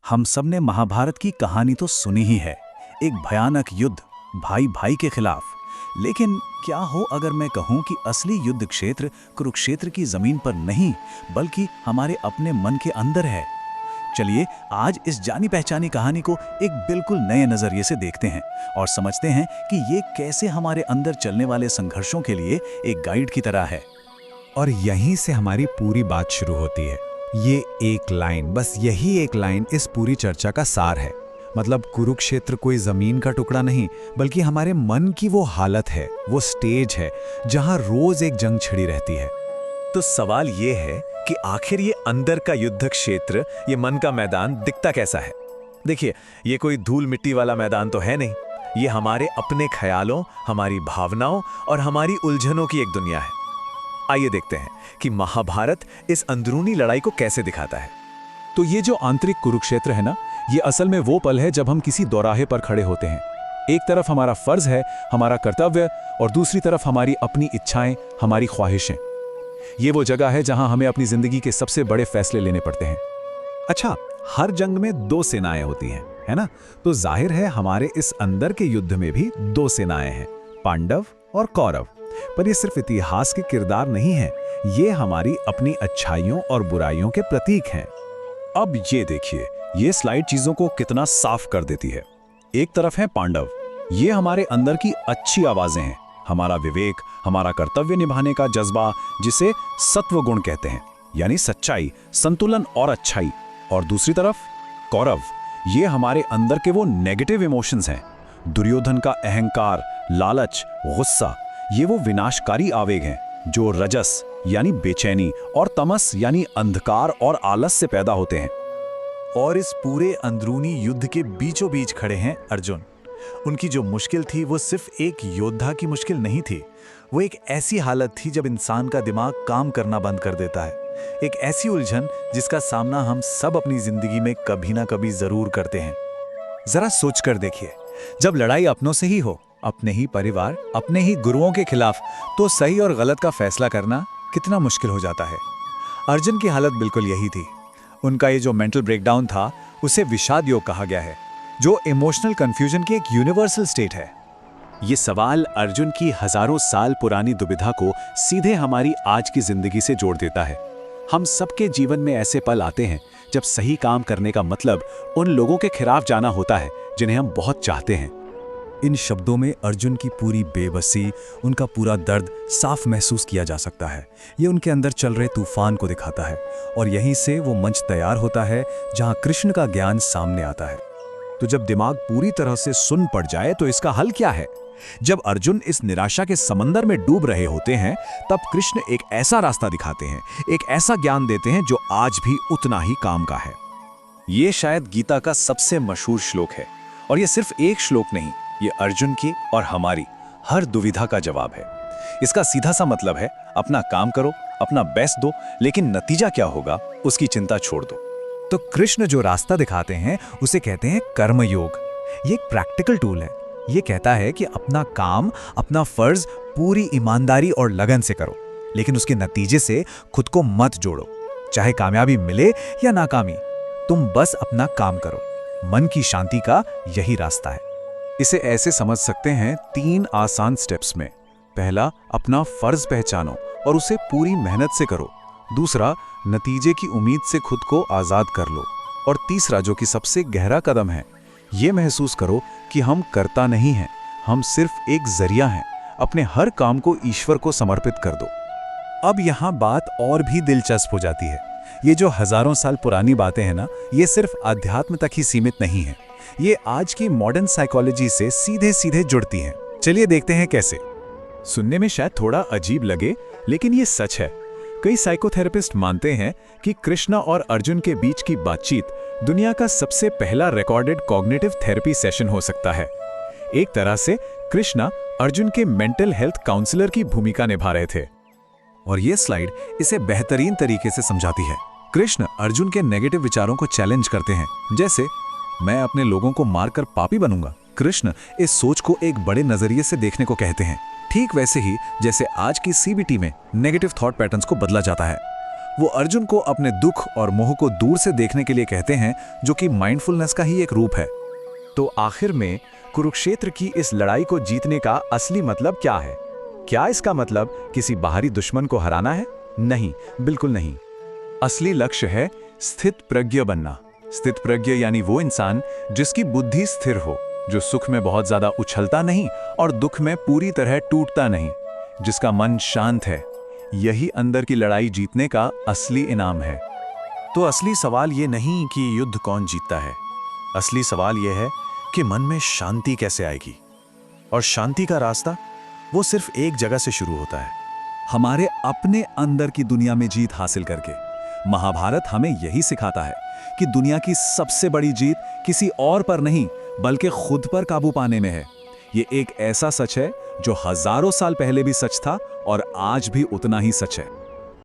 हम सब ने महाभारत की कहानी तो सुनी ही है। एक भयानक युद्ध, भाई भाई के खिलाफ। लेकिन क्या हो अगर मैं कहूं कि असली युद्ध क्षेत्र कुरुक्षेत्र की जमीन पर नहीं, बल्कि हमारे अपने मन के अंदर है। चलिए आज इस जानी पहचानी कहानी को एक बिल्कुल नए नजरिए से देखते हैं और समझते हैं कि ये कैसे हमारे अंदर चलने वाले संघर्षों के लिए एक गाइड की तरह है। और यहीं से हमारी पूरी बात शुरू होती है। ये एक लाइन, बस यही एक लाइन इस पूरी चर्चा का सार है। मतलब कुरुक्षेत्र कोई जमीन का टुकड़ा नहीं, बल्कि हमारे मन की वो हालत है, वो स्टेज है जहां रोज एक जंग छिड़ी रहती है। तो सवाल ये है कि आखिर ये अंदर का युद्ध क्षेत्र, ये मन का मैदान दिखता कैसा है। देखिए, ये कोई धूल मिट्टी वाला मैदान तो है नहीं। ये हमारे अपने ख्यालों, हमारी भावनाओं और हमारी उलझनों की एक दुनिया है। आइए देखते हैं कि महाभारत इस अंदरूनी लड़ाई को कैसे दिखाता है। तो ये जो आंतरिक कुरुक्षेत्र है ना, ये असल में वो पल है जब हम किसी दौराहे पर खड़े होते हैं। एक तरफ हमारा फर्ज है, हमारा कर्तव्य, और दूसरी तरफ हमारी अपनी इच्छाएं, हमारी ख्वाहिशें। ये वो जगह है जहां हमें अपनी जिंदगी के सबसे बड़े फैसले लेने पड़ते हैं। अच्छा, हर जंग में दो सेनाएं होती हैं, है ना? तो जाहिर है हमारे इस अंदर के युद्ध में भी दो सेनाएं हैं, पांडव और कौरव। पर ये सिर्फ इतिहास के किरदार नहीं है, ये हमारी अपनी अच्छाइयों और बुराइयों के प्रतीक हैं। अब ये देखिए, ये स्लाइड चीजों को कितना साफ कर देती है। एक तरफ है पांडव, ये हमारे अंदर की अच्छी आवाजें हैं, हमारा विवेक, हमारा कर्तव्य निभाने का जज्बा, जिसे सत्व गुण कहते हैं, यानी सच्चाई, संतुलन और अच्छाई। और दूसरी तरफ कौरव, ये हमारे अंदर के वो नेगेटिव इमोशंस हैं। दुर्योधन का अहंकार, लालच, गुस्सा, ये वो विनाशकारी आवेग हैं जो रजस यानी बेचैनी और तमस यानी अंधकार और आलस से पैदा होते हैं। और इस पूरे अंदरूनी युद्ध के बीचों बीच खड़े हैं अर्जुन। उनकी जो मुश्किल थी वो सिर्फ एक योद्धा की मुश्किल नहीं थी, वो एक ऐसी हालत थी जब इंसान का दिमाग काम करना बंद कर देता है। एक ऐसी उलझन जिसका सामना हम सब अपनी जिंदगी में कभी ना कभी जरूर करते हैं। जरा सोच कर देखिए, जब लड़ाई अपनों से ही हो, अपने ही परिवार, अपने ही गुरुओं के खिलाफ, तो सही और गलत का फैसला करना कितना मुश्किल हो जाता है। अर्जुन की हालत बिल्कुल यही थी। उनका ये जो मेंटल ब्रेकडाउन था, उसे विषाद योग कहा गया है, जो इमोशनल कंफ्यूजन की एक यूनिवर्सल स्टेट है। ये सवाल अर्जुन की हजारों साल पुरानी दुविधा को सीधे हमारी आज की जिंदगी से जोड़ देता है। हम सबके जीवन में ऐसे पल आते हैं जब सही काम करने का मतलब उन लोगों के खिलाफ जाना होता है जिन्हें हम बहुत चाहते हैं। इन शब्दों में अर्जुन की पूरी बेबसी, उनका पूरा दर्द साफ महसूस किया जा सकता है। ये उनके अंदर चल रहे तूफान को दिखाता है, और यहीं से वो मंच तैयार होता है जहां कृष्ण का ज्ञान सामने आता है। तो जब दिमाग पूरी तरह से सुन पड़ जाए तो इसका हल क्या है? जब अर्जुन इस निराशा के समंदर में डूब रहे होते हैं, तब कृष्ण एक ऐसा रास्ता दिखाते हैं, एक ऐसा ज्ञान देते हैं जो आज भी उतना ही काम का है। ये शायद गीता का सबसे मशहूर श्लोक है, और ये सिर्फ एक श्लोक नहीं, ये अर्जुन की और हमारी हर दुविधा का जवाब है। इसका सीधा सा मतलब है, अपना काम करो, अपना बेस्ट दो, लेकिन नतीजा क्या होगा उसकी चिंता छोड़ दो। तो कृष्ण जो रास्ता दिखाते हैं उसे कहते हैं कर्मयोग। ये एक प्रैक्टिकल टूल है। ये कहता है कि अपना काम, अपना फर्ज पूरी ईमानदारी और लगन से करो, लेकिन उसके नतीजे से खुद को मत जोड़ो। चाहे कामयाबी मिले या नाकामी, तुम बस अपना काम करो। मन की शांति का यही रास्ता है। इसे ऐसे समझ सकते हैं 3 आसान स्टेप्स में। पहला, अपना फर्ज पहचानो और उसे पूरी मेहनत से करो। दूसरा, नतीजे की उम्मीद से खुद को आज़ाद कर लो। और तीसरा, जो कि सबसे गहरा कदम है, ये महसूस करो कि हम करता नहीं हैं, हम सिर्फ एक जरिया हैं। अपने हर काम को ईश्वर को समर्पित कर दो। अब यहाँ बात और भी दिलचस्प हो जाती है। ये जो हजारों साल पुरानी बातें हैं ना, ये सिर्फ अध्यात्म तक ही सीमित नहीं है। ये आज की मॉडर्न साइकोलॉजी से सीधे सीधे जुड़ती हैं। चलिए देखते हैं कैसे। सुनने में शायद थोड़ा अजीब लगे, लेकिन ये सच है। कई साइकोथेरेपिस्ट मानते हैं कि कृष्णा और अर्जुन के बीच की बातचीत दुनिया का सबसे पहला रिकॉर्डेड कॉग्निटिव थेरेपी सेशन हो सकता है। एक तरह से कृष्णा अर्जुन के मेंटल हेल्थ काउंसलर की भूमिका निभा रहे थे। और ये स्लाइड इसे बेहतरीन तरीके से समझाती है। कृष्ण अर्जुन के नेगेटिव विचारों को चैलेंज करते हैं, जैसे मैं अपने लोगों को मारकर पापी बनूंगा। कृष्ण इस सोच को एक बड़े नजरिए से देखने को कहते हैं, ठीक वैसे ही जैसे आज की सीबीटी में नेगेटिव थॉट पैटर्न्स को बदला जाता है। वो अर्जुन को अपने दुख और मोह को दूर से देखने के लिए कहते हैं, जो कि माइंडफुलनेस का ही एक रूप है। तो आखिर में कुरुक्षेत्र की इस लड़ाई को जीतने का असली मतलब क्या है? क्या इसका मतलब किसी बाहरी दुश्मन को हराना है? नहीं, बिल्कुल नहीं। असली लक्ष्य है स्थित प्रज्ञ बनना। स्थित प्रज्ञ यानी वो इंसान जिसकी बुद्धि स्थिर हो, जो सुख में बहुत ज्यादा उछलता नहीं और दुख में पूरी तरह टूटता नहीं, जिसका मन शांत है। यही अंदर की लड़ाई जीतने का असली इनाम है। तो असली सवाल ये नहीं कि युद्ध कौन जीतता है, असली सवाल ये है कि मन में शांति कैसे आएगी। और शांति का रास्ता वो सिर्फ एक जगह से शुरू होता है, हमारे अपने अंदर की दुनिया में जीत हासिल करके। महाभारत हमें यही सिखाता है कि दुनिया की सबसे बड़ी जीत किसी और पर नहीं बल्कि खुद पर काबू पाने में है। ये एक ऐसा सच है जो हजारों साल पहले भी सच था और आज भी उतना ही सच है।